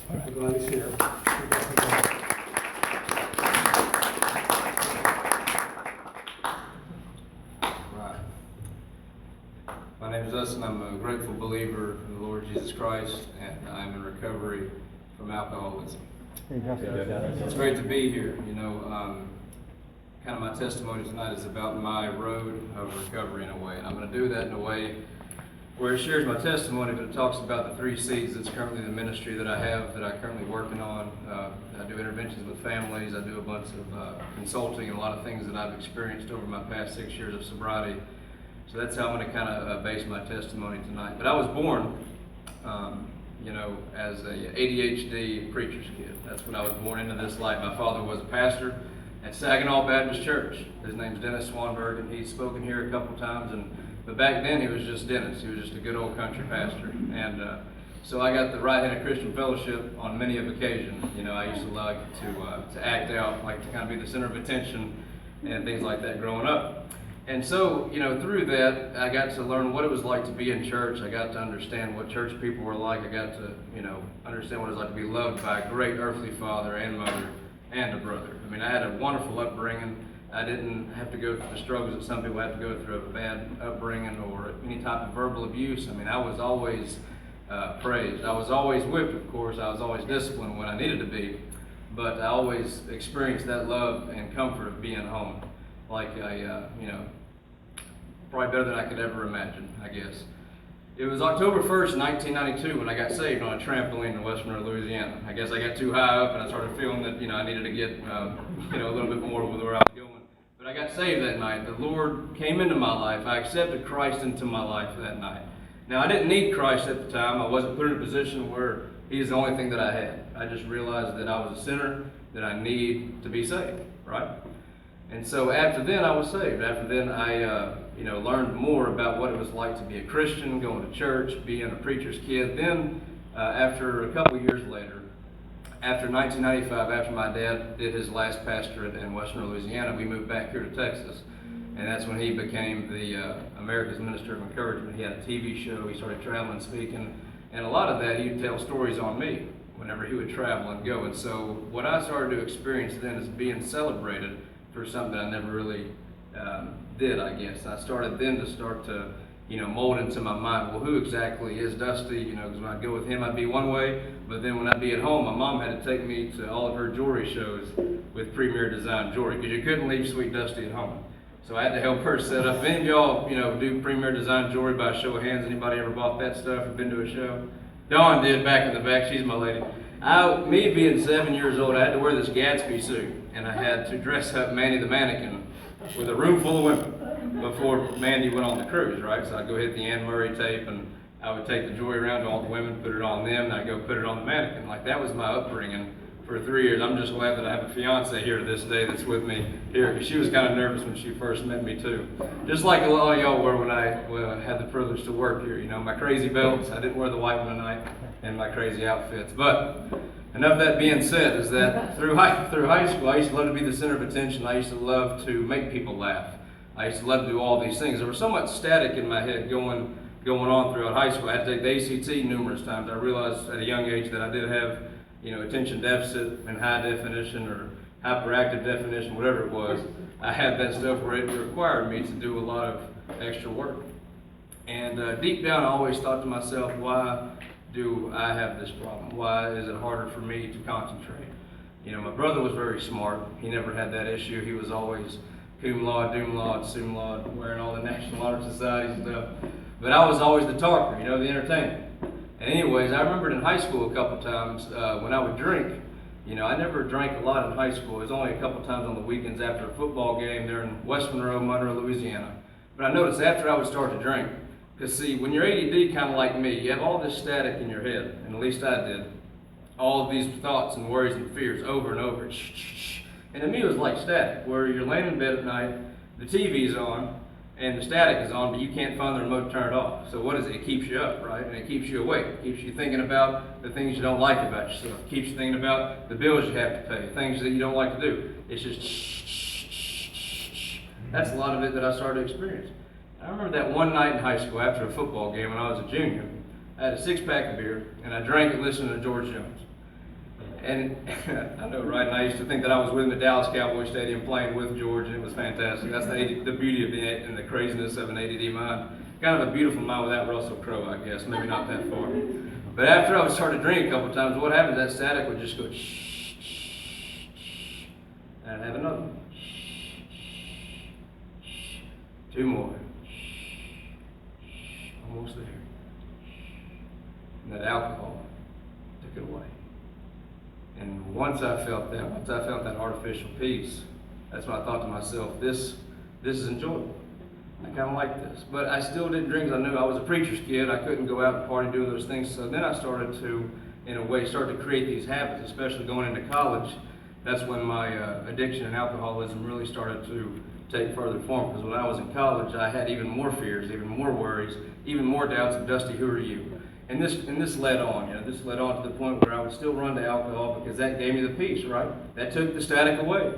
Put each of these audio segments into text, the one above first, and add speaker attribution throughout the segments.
Speaker 1: We're glad he's here.
Speaker 2: Right. My name is Dustin. I'm a grateful believer in the Lord Jesus Christ, and I'm in recovery from alcoholism. It's great to be here. Kind of my testimony tonight is about my road of recovery in a way. And I'm going to do that in a way where it shares my testimony, but it talks about the 3 C's. It's currently the ministry that I have, that I'm currently working on. I do interventions with families. I do a bunch of consulting and a lot of things that I've experienced over my past 6 years of sobriety. So that's how I'm going to kind of base my testimony tonight. But I was born, as a ADHD preacher's kid. That's when I was born into this life. My father was a pastor at Saginaw Baptist Church. His name's Swanberg, and he's spoken here a couple times. But back then he was just Dennis. He was just a good old country pastor. And so I got the right hand of Christian fellowship on many of occasions. I used to like to act out, like to kind of be the center of attention and things like that growing up. And so, through that, I got to learn what it was like to be in church. I got to understand what church people were like. I got to, understand what it was like to be loved by a great earthly father and mother and a brother. I had a wonderful upbringing. I didn't have to go through the struggles that some people have to go through of a bad upbringing or any type of verbal abuse. I was always praised. I was always whipped, of course. I was always disciplined when I needed to be. But I always experienced that love and comfort of being home. Like probably better than I could ever imagine, I guess. It was October 1st, 1992 when I got saved on a trampoline in Western Louisiana. I guess I got too high up and I started feeling that, I needed to get, a little bit more with where I was going. But I got saved that night. The Lord came into my life. I accepted Christ into my life that night. Now, I didn't need Christ at the time. I wasn't put in a position where He's the only thing that I had. I just realized that I was a sinner, that I need to be saved, right? And so after then, I was saved. After then, I learned more about what it was like to be a Christian, going to church, being a preacher's kid. Then, after a couple years later, after 1995, after my dad did his last pastorate in Western Louisiana, we moved back here to Texas. And that's when he became the America's Minister of Encouragement. He had a TV show. He started traveling, speaking. And a lot of that, he would tell stories on me whenever he would travel and go. And so what I started to experience then is being celebrated for something that I never really did, I guess. I started then to mold into my mind, well, who exactly is Dusty? Because when I'd go with him, I'd be one way. But then when I'd be at home, my mom had to take me to all of her jewelry shows with Premier Design Jewelry, because you couldn't leave Sweet Dusty at home. So I had to help her set up. Any of y'all, do Premier Design Jewelry by a show of hands? Anybody ever bought that stuff or been to a show? Dawn did back in the back. She's my lady. Me being 7 years old, I had to wear this Gatsby suit, and I had to dress up Mandy the mannequin with a room full of women before Mandy went on the cruise, right? So I'd go hit the Anne Murray tape, and I would take the jewelry around to all the women, put it on them, and I'd go put it on the mannequin. Like, that was my upbringing for 3 years. I'm just glad that I have a fiance here this day that's with me here, because she was kind of nervous when she first met me too. Just like a lot of y'all were when I had the privilege to work here. My crazy belts, I didn't wear the white one tonight, and my crazy outfits. But enough of that being said, is that through high school, I used to love to be the center of attention. I used to love to make people laugh. I used to love to do all these things. There was so much static in my head going on throughout high school. I had to take the ACT numerous times. I realized at a young age that I did have, attention deficit and high definition or hyperactive definition, whatever it was. I had that stuff where it required me to do a lot of extra work. And deep down, I always thought to myself, why do I have this problem? Why is it harder for me to concentrate? My brother was very smart. He never had that issue. He was always cum laude, doom laude, sum laude, wearing all the National Honor Society stuff. But I was always the talker, the entertainer. And anyways, I remembered in high school a couple times when I would drink. I never drank a lot in high school. It was only a couple times on the weekends after a football game there in West Monroe, Louisiana. But I noticed after I would start to drink, because see, when you're ADD kind of like me, you have all this static in your head, and at least I did. All of these thoughts and worries and fears over and over. And to me it was like static, where you're laying in bed at night, the TV's on, and the static is on, but you can't find the remote to turn it off. So what is it? It keeps you up, right? And it keeps you awake. It keeps you thinking about the things you don't like about yourself. It keeps you thinking about the bills you have to pay, things that you don't like to do. It's just That's a lot of it that I started to experience. I remember that one night in high school after a football game when I was a junior. I had a 6-pack of beer, and I drank it listening to George Jones. And I know, right? And I used to think that I was with him at Dallas Cowboy Stadium playing with George, and it was fantastic. That's the beauty of it and the craziness of an ADD mind. Kind of a beautiful mind without Russell Crowe, I guess. Maybe not that far. But after I would start to drink a couple of times, what happened? That static would just go shh, shh, shh, and I'd have another one. Two more. Almost there. And that alcohol took it away. And once I felt that artificial peace, that's when I thought to myself, this is enjoyable. I kind of like this. But I still did drink. I knew I was a preacher's kid. I couldn't go out and party, do those things. So then I started to, in a way, start to create these habits, especially going into college. That's when my addiction and alcoholism really started to take further form. Because when I was in college, I had even more fears, even more worries, even more doubts of, Dusty, who are you? And this led on, this led on to the point where I would still run to alcohol because that gave me the peace, right? That took the static away,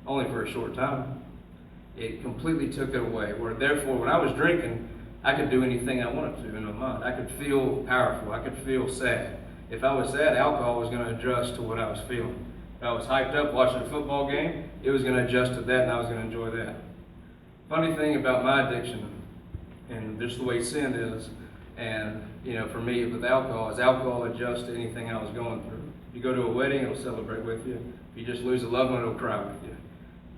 Speaker 2: only for a short time. It completely took it away. Where therefore, when I was drinking, I could do anything I wanted to in my mind. I could feel powerful. I could feel sad. If I was sad, alcohol was going to adjust to what I was feeling. If I was hyped up watching a football game, it was going to adjust to that, and I was going to enjoy that. Funny thing about my addiction, and just the way sin is, and for me with alcohol, is alcohol adjusts to anything I was going through. If you go to a wedding, it'll celebrate with you. If you just lose a loved one, it'll cry with you.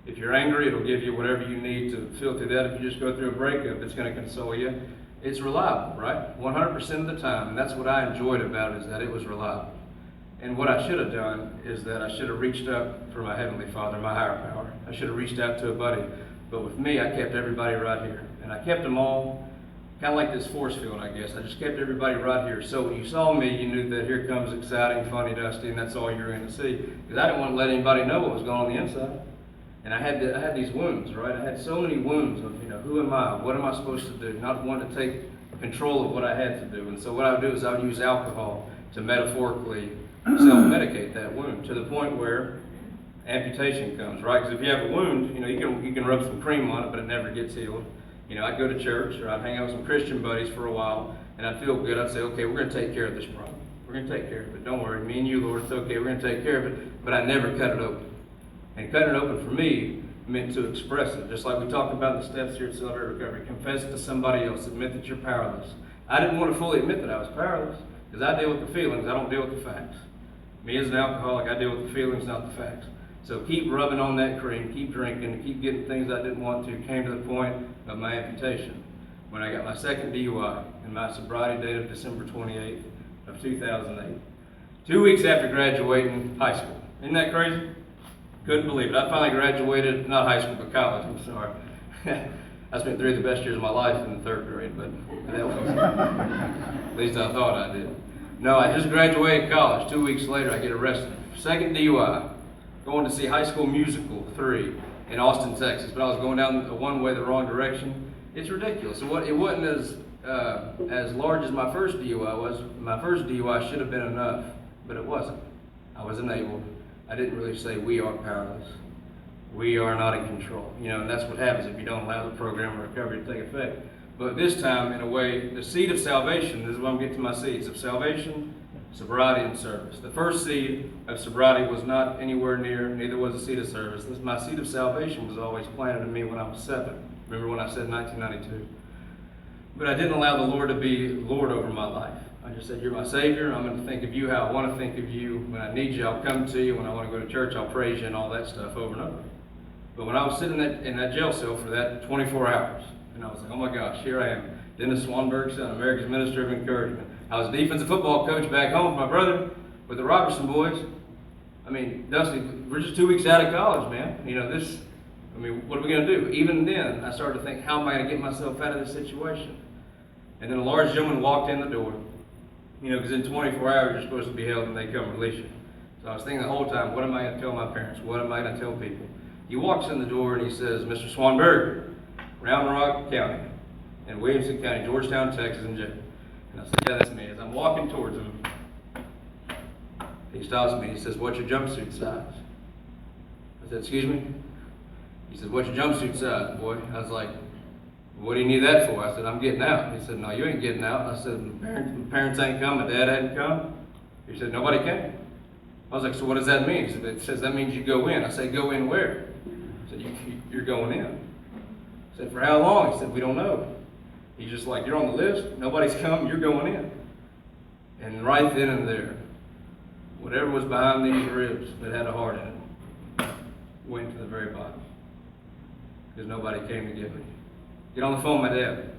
Speaker 2: If you're angry, it'll give you whatever you need to feel through that. If you just go through a breakup, it's going to console you. It's reliable, right? 100% of the time. And that's what I enjoyed about it, is that it was reliable. And what I should have done is that I should have reached up for my Heavenly Father, my higher power. I should have reached out to a buddy. But with me, I kept everybody right here. And I kept them all kind of like this force field, I guess. I just kept everybody right here. So when you saw me, you knew that here comes exciting, funny Dusty, and that's all you were going to see. Because I didn't want to let anybody know what was going on the inside. And I had these wounds, right? I had so many wounds of, who am I? What am I supposed to do? Not wanting to take control of what I had to do. And so what I would do is I would use alcohol to metaphorically self-medicate that wound to the point where amputation comes, right? Because if you have a wound, you can rub some cream on it, but it never gets healed. I'd go to church, or I'd hang out with some Christian buddies for a while, and I'd feel good. I'd say, okay, we're going to take care of this problem. We're going to take care of it. Don't worry. Me and you, Lord, it's okay. We're going to take care of it. But I never cut it open. And cutting it open for me meant to express it. Just like we talked about in the steps here at Celebrate Recovery. Confess it to somebody else. Admit that you're powerless. I didn't want to fully admit that I was powerless, because I deal with the feelings. I don't deal with the facts. Me as an alcoholic, I deal with the feelings, not the facts. So keep rubbing on that cream, keep drinking, keep getting things I didn't want to, came to the point of my amputation. When I got my second DUI, and my sobriety date of December 28th of 2008. 2 weeks after graduating high school. Isn't that crazy? Couldn't believe it. I finally graduated, not high school, but college, I'm sorry. I spent 3 of the best years of my life in the 3rd grade, but that was, at least I thought I did. No, I just graduated college. 2 weeks later, I get arrested. Second DUI. Going to see High School Musical 3 in Austin, Texas, but I was going down one way the wrong direction. It's ridiculous. It wasn't as large as my first DUI was. My first DUI should have been enough, but it wasn't. I was enabled. I didn't really say we are powerless. We are not in control. And that's what happens if you don't allow the program of recovery to take effect. But this time, in a way, the seed of salvation, this is what I'm getting to my seeds of salvation, sobriety, and service. The first seed of sobriety was not anywhere near, neither was the seed of service. My seed of salvation was always planted in me when I was 7. Remember when I said 1992? But I didn't allow the Lord to be Lord over my life. I just said, you're my Savior. I'm going to think of you how I want to think of you. When I need you, I'll come to you. When I want to go to church, I'll praise you, and all that stuff over and over. But when I was sitting in that jail cell for that 24 hours, and I was like, oh my gosh, here I am. Dennis Swanberg, son, America's Minister of Encouragement. I was a defensive football coach back home with my brother, with the Robertson boys. I mean, Dusty, we're just 2 weeks out of college, man. What are we going to do? Even then, I started to think, how am I going to get myself out of this situation? And then a large gentleman walked in the door. Because in 24 hours, you're supposed to be held and they come release you. So I was thinking the whole time, what am I going to tell my parents? What am I going to tell people? He walks in the door and he says, Mr. Swanberg, Round Rock County, in Williamson County, Georgetown, Texas, in jail. And I said, yeah, that's me. As I'm walking towards him, he stops me and he says, what's your jumpsuit size? I said, excuse me? He said, what's your jumpsuit size, boy? I was like, what do you need that for? I said, I'm getting out. He said, no, you ain't getting out. I said, my parents ain't come, my dad hadn't come. He said, nobody came. I was like, so what does that mean? He said, it says that means you go in. I said, go in where? He said, you're going in. I said, for how long? He said, we don't know. He's just like, you're on the list. Nobody's come. You're going in. And right then and there, whatever was behind these ribs that had a heart in it went to the very bottom. Because nobody came to get me. Get on the phone with my dad.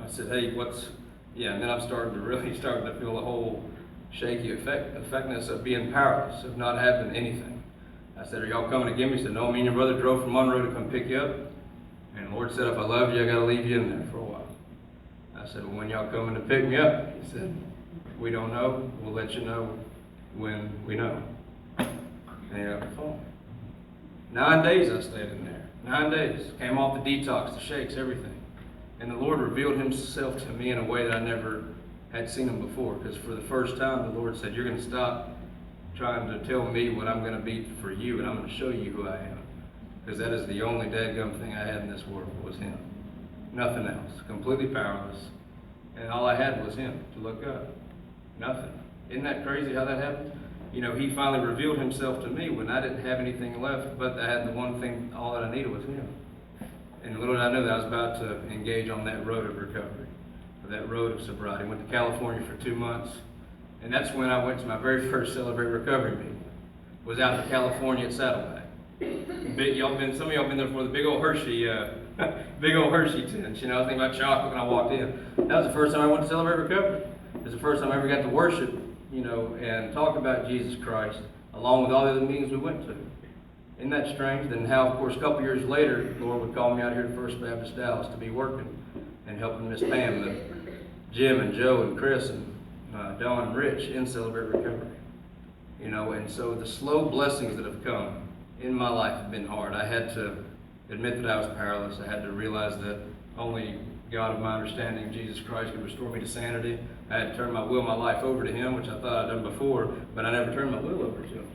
Speaker 2: I said, hey, and then I'm starting to feel the whole shaky effectiveness of being powerless, of not having anything. I said, are y'all coming to get me? He said, no, me and your brother drove from Monroe to come pick you up. And the Lord said, if I love you, I got to leave you in there for a while. I said, well, when y'all coming to pick me up? He said, we don't know. We'll let you know when we know. And he got the phone. 9 days I stayed in there. 9 days. Came off the detox, the shakes, everything. And the Lord revealed himself to me in a way that I never had seen him before. Because for the first time, the Lord said, you're going to stop trying to tell me what I'm going to be for you, and I'm going to show you who I am. Because that is the only dadgum thing I had in this world was him. Nothing else. Completely powerless. And all I had was him to look up. Nothing. Isn't that crazy how that happened? You know, he finally revealed himself to me when I didn't have anything left, but I had the one thing, all that I needed was him. And little did I know that I was about to engage on that road of recovery, or that road of sobriety. I went to California for 2 months, and that's when I went to my very first Celebrate Recovery meeting. Was out in California at Saddleback. Some of y'all been there for the big old Hershey tents. You know, I was thinking about chocolate when I walked in. That was the first time I went to Celebrate Recovery. It was the first time I ever got to worship, you know, and talk about Jesus Christ, along with all the other meetings we went to. Isn't that strange? Then how, of course, a couple years later, the Lord would call me out here to First Baptist Dallas to be working and helping Miss Pam, Jim and Joe and Chris and Don and Rich in Celebrate Recovery. You know, and so the slow blessings that have come in my life have been hard. I had to admit that I was powerless. I had to realize that only God of my understanding, Jesus Christ, could restore me to sanity. I had to turn my will, my life over to him, which I thought I'd done before, but I never turned my will over to him.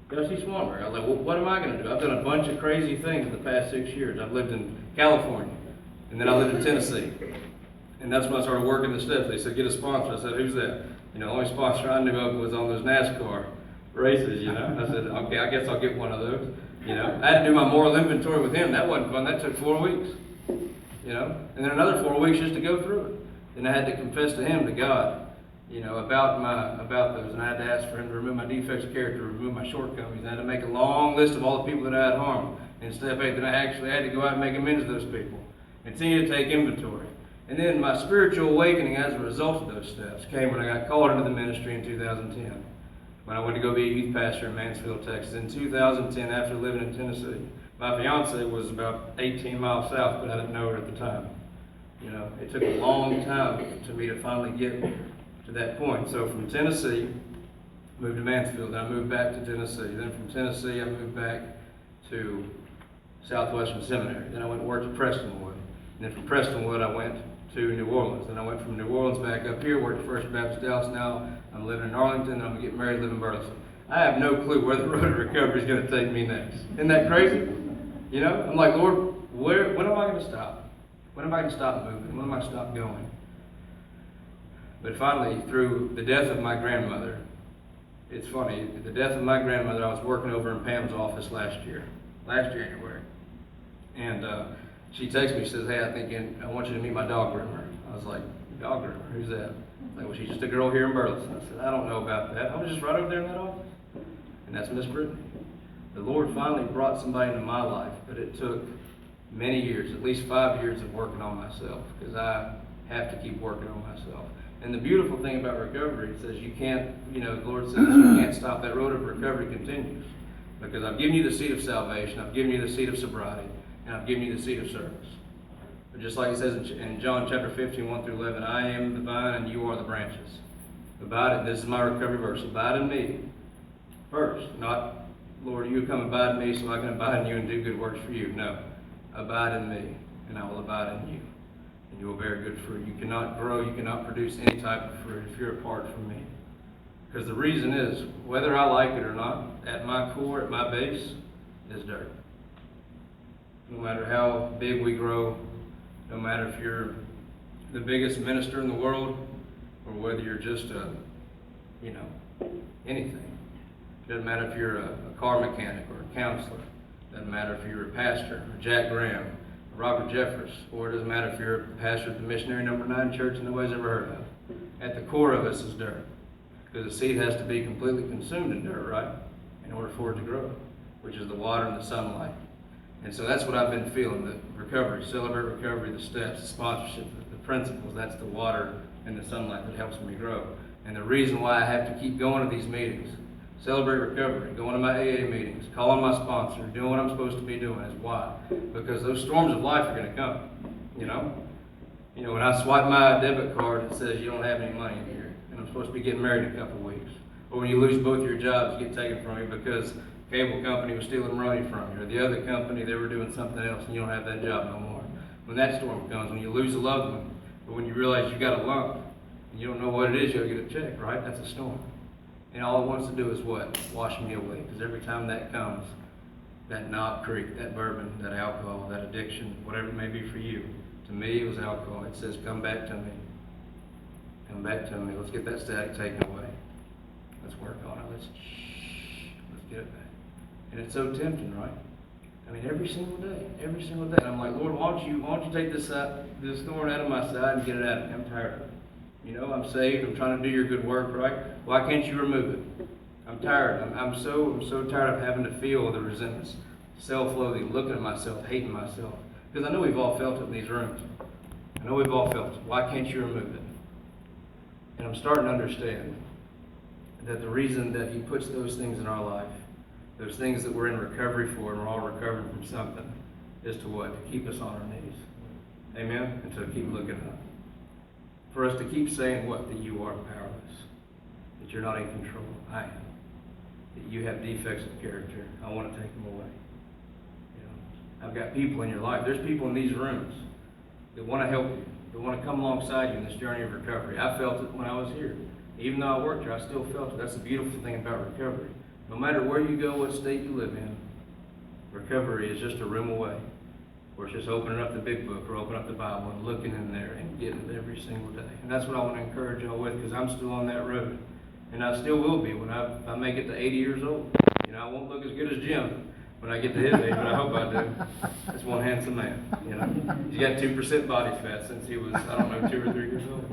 Speaker 2: Dustin Swanberg. I was like, well, what am I going to do? I've done a bunch of crazy things in the past 6 years. I've lived in California, and then I lived in Tennessee. And that's when I started working the steps. They said, get a sponsor. I said, who's that? You know, the only sponsor I knew of was on those NASCAR races, you know. I said, okay, I guess I'll get one of those. You know, I had to do my moral inventory with him. That wasn't fun. That took 4 weeks. You know, and then another 4 weeks just to go through it. Then I had to confess to him, to God, you know, about those. And I had to ask for him to remove my defects of character, remove my shortcomings. And I had to make a long list of all the people that I had harmed. And step 8, then I actually had to go out and make amends to those people. Continue to take inventory. And then my spiritual awakening as a result of those steps came when I got called into the ministry in 2010. When I went to go be a youth pastor in Mansfield, Texas. In 2010, after living in Tennessee. My fiance was about 18 miles south, but I didn't know her at the time. You know, it took a long time to me to finally get to that point. So from Tennessee, moved to Mansfield. Then I moved back to Tennessee. Then from Tennessee, I moved back to Southwestern Seminary. Then I went and worked at Prestonwood. And then from Prestonwood, I went to New Orleans. Then I went from New Orleans back up here, worked at First Baptist Dallas. Now I'm living in Arlington, and I'm going to get married, live in Burleson. I have no clue where the road to recovery is going to take me next. Isn't that crazy? You know, I'm like, Lord, when am I going to stop? When am I going to stop moving? When am I going to stop going? But finally, through the death of my grandmother, it's funny, the death of my grandmother, I was working over in Pam's office last January. And she texted me, she says, hey, I want you to meet my dog groomer. I was like, dog groomer, who's that? Like, well, she's just a girl here in Burleson. I said, I don't know about that. I was just right over there in that office. And that's Miss Brittany. The Lord finally brought somebody into my life, but it took many years, at least 5 years of working on myself, because I have to keep working on myself. And the beautiful thing about recovery, it says you can't, you know, the Lord says you can't stop. That road of recovery continues. Because I've given you the seed of salvation, I've given you the seed of sobriety, and I've given you the seed of service. But just like it says in John chapter 15, 1 through 11, I am the vine and you are the branches. Abide in, this is my recovery verse, abide in me first, not, Lord, you come abide in me so I can abide in you and do good works for you. No, abide in me and I will abide in you. And you will bear good fruit. You cannot grow, you cannot produce any type of fruit if you're apart from me. Because the reason is, whether I like it or not, at my core, at my base, is dirt. No matter how big we grow, no matter if you're the biggest minister in the world, or whether you're just anything. It doesn't matter if you're a car mechanic or a counselor. It doesn't matter if you're a pastor, or Jack Graham, or Robert Jeffress, or it doesn't matter if you're a pastor at the Missionary Number 9 church nobody's ever heard of. At the core of us is dirt. Because the seed has to be completely consumed in dirt, right? In order for it to grow, which is the water and the sunlight. And so that's what I've been feeling, the recovery, celebrate recovery, the steps, the sponsorship, the principles, that's the water and the sunlight that helps me grow. And the reason why I have to keep going to these meetings, celebrate recovery, going to my AA meetings, calling my sponsor, doing what I'm supposed to be doing is why. Because those storms of life are going to come, you know? You know, when I swipe my debit card, it says you don't have any money in here, and I'm supposed to be getting married in a couple of weeks. Or when you lose both your jobs, get taken from you because cable company was stealing money from you, or the other company, they were doing something else, and you don't have that job no more. When that storm comes, when you lose a loved one, or when you realize you got a lump, and you don't know what it is, you'll get a check, right? That's a storm. And all it wants to do is what? Wash me away. Because every time that comes, that Knob Creek, that bourbon, that alcohol, that addiction, whatever it may be for you, to me it was alcohol. It says, come back to me. Come back to me. Let's get that static taken away. Let's work on it. Let's get it back. And it's so tempting, right? I mean, every single day. And I'm like, Lord, why don't you take this thorn out of my side and get it out of me? I'm tired of it. You know, I'm saved. I'm trying to do your good work, right? Why can't you remove it? I'm tired. I'm so tired of having to feel the resentments, self-loathing, looking at myself, hating myself. Because I know we've all felt it in these rooms. I know we've all felt it. Why can't you remove it? And I'm starting to understand that the reason that He puts those things in our life, those things that we're in recovery for, and we're all recovering from something, is to what? To keep us on our knees. Amen? And to keep looking up. For us to keep saying what? That you are powerless. That you're not in control. I am. That you have defects of character. I want to take them away. You know, I've got people in your life. There's people in these rooms that want to help you, that want to come alongside you in this journey of recovery. I felt it when I was here. Even though I worked here, I still felt it. That's the beautiful thing about recovery. No matter where you go, what state you live in, recovery is just a room away. Or it's just opening up the big book or opening up the Bible and looking in there and getting it every single day. And that's what I want to encourage y'all with, because I'm still on that road. And I still will be when I make it to 80 years old. You know, I won't look as good as Jim when I get to his age, but I hope I do. That's one handsome man, you know. He's got 2% body fat since he was, I don't know, 2 or 3 years old.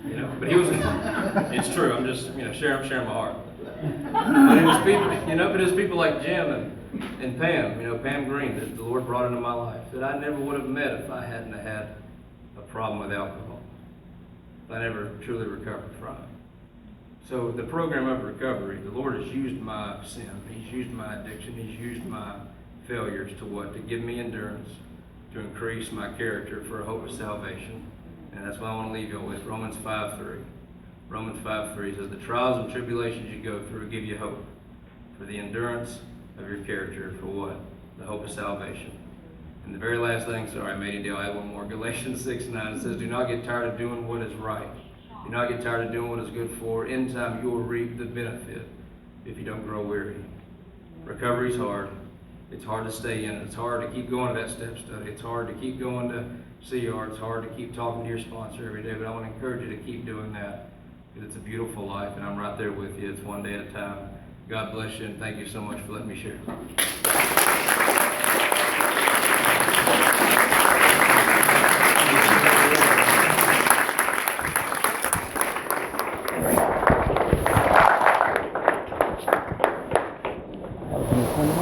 Speaker 2: You know, but he was, it's true, I'm just, you know, sharing my heart. But it was people, you know, but it was people like Jim and Pam, you know, Pam Green, that the Lord brought into my life, that I never would have met if I hadn't had a problem with alcohol. If I never truly recovered from it. So the program of recovery, the Lord has used my sin, He's used my addiction, He's used my failures to what? To give me endurance, to increase my character for a hope of salvation. And that's what I want to leave you with, Romans 5:3. Romans 5:3 says, the trials and tribulations you go through give you hope for the endurance of your character for what? The hope of salvation. And the very last thing, sorry, I made it deal, I had one more. Galatians 6:9, it says, do not get tired of doing what is right. Do not get tired of doing what is good, for in time you will reap the benefit if you don't grow weary. Recovery is hard. It's hard to stay in it. It's hard to keep going to that step study. It's hard to keep going to CR. It's hard to keep talking to your sponsor every day, but I want to encourage you to keep doing that, because it's a beautiful life, and I'm right there with you. It's one day at a time. God bless you, and thank you so much for letting me share.
Speaker 1: Thank you.